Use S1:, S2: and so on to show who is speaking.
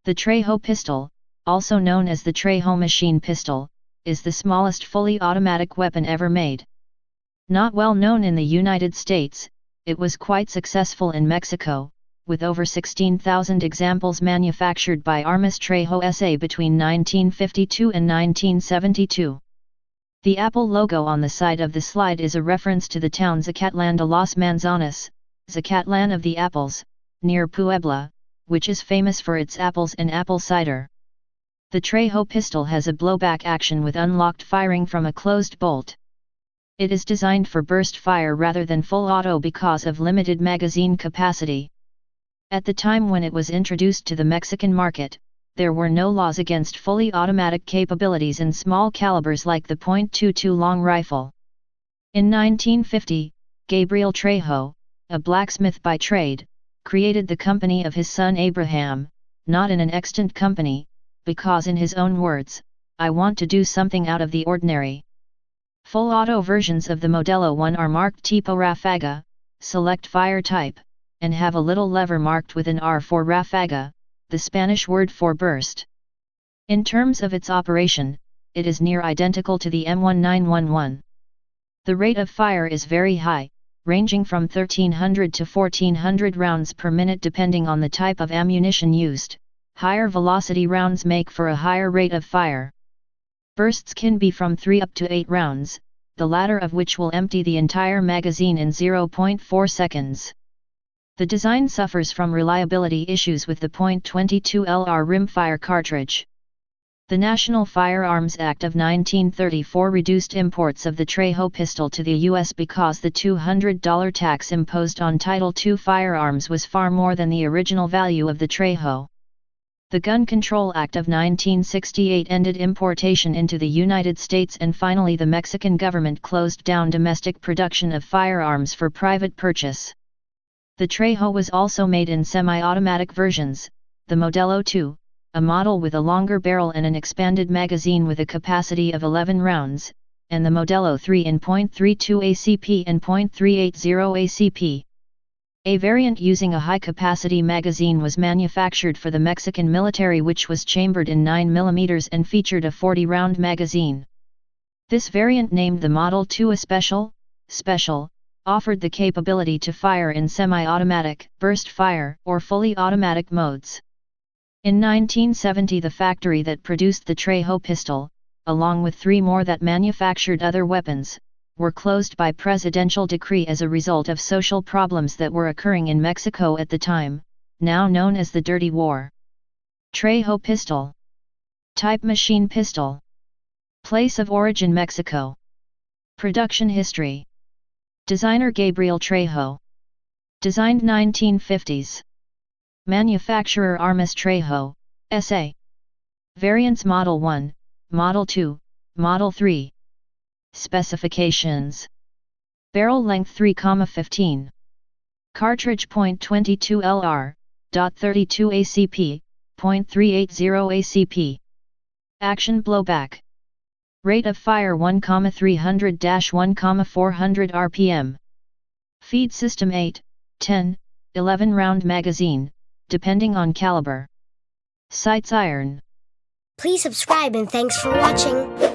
S1: The Trejo pistol, also known as the Trejo machine pistol, is the smallest fully automatic weapon ever made. Not well known in the United States, it was quite successful in Mexico, with over 16,000 examples manufactured by Armas Trejo S.A. between 1952 and 1972. The Apple logo on the side of the slide is a reference to the town Zacatlán de los Manzanos, Zacatlán of the Apples, near Puebla, which is famous for its apples and apple cider. The Trejo pistol has a blowback action with unlocked firing from a closed bolt. It is designed for burst fire rather than full auto because of limited magazine capacity. At the time when it was introduced to the Mexican market, there were no laws against fully automatic capabilities in small calibers like the .22 long rifle. In 1950, Gabriel Trejo, a blacksmith by trade, created the company of his son Abraham, not in an extant company, because in his own words, "I want to do something out of the ordinary." Full auto versions of the Modelo 1 are marked tipo Ráfaga, select fire type, and have a little lever marked with an R for Ráfaga, the Spanish word for burst. In terms of its operation, it is near identical to the M1911. The rate of fire is very high, ranging from 1,300 to 1,400 rounds per minute depending on the type of ammunition used. Higher velocity rounds make for a higher rate of fire. Bursts can be from 3 up to 8 rounds, the latter of which will empty the entire magazine in 0.4 seconds. The design suffers from reliability issues with the .22 LR rimfire cartridge. The National Firearms Act of 1934 reduced imports of the Trejo pistol to the U.S. because the $200 tax imposed on Title II firearms was far more than the original value of the Trejo. The Gun Control Act of 1968 ended importation into the United States, and finally the Mexican government closed down domestic production of firearms for private purchase. The Trejo was also made in semi-automatic versions, the Modelo 2, a model with a longer barrel and an expanded magazine with a capacity of 11 rounds, and the Modelo 3 in .32 ACP and .380 ACP. A variant using a high-capacity magazine was manufactured for the Mexican military, which was chambered in 9mm and featured a 40-round magazine. This variant, named the Model 2 A Special, offered the capability to fire in semi-automatic, burst fire, or fully automatic modes. In 1970, the factory that produced the Trejo pistol, along with 3 more that manufactured other weapons, were closed by presidential decree as a result of social problems that were occurring in Mexico at the time, now known as the Dirty War. Trejo pistol. Type machine pistol. Place of origin Mexico. Production history. Designer Gabriel Trejo. Designed 1950s. Manufacturer Armas Trejo, S.A. Variants Model 1, Model 2, Model 3. Specifications. Barrel length 3,15. Cartridge .22 LR, .32 ACP, .380 ACP. Action blowback. Rate of fire 1,300-1,400 RPM. Feed system 8, 10, 11 round magazine, depending on caliber. Sights iron.
S2: Please subscribe and thanks for watching.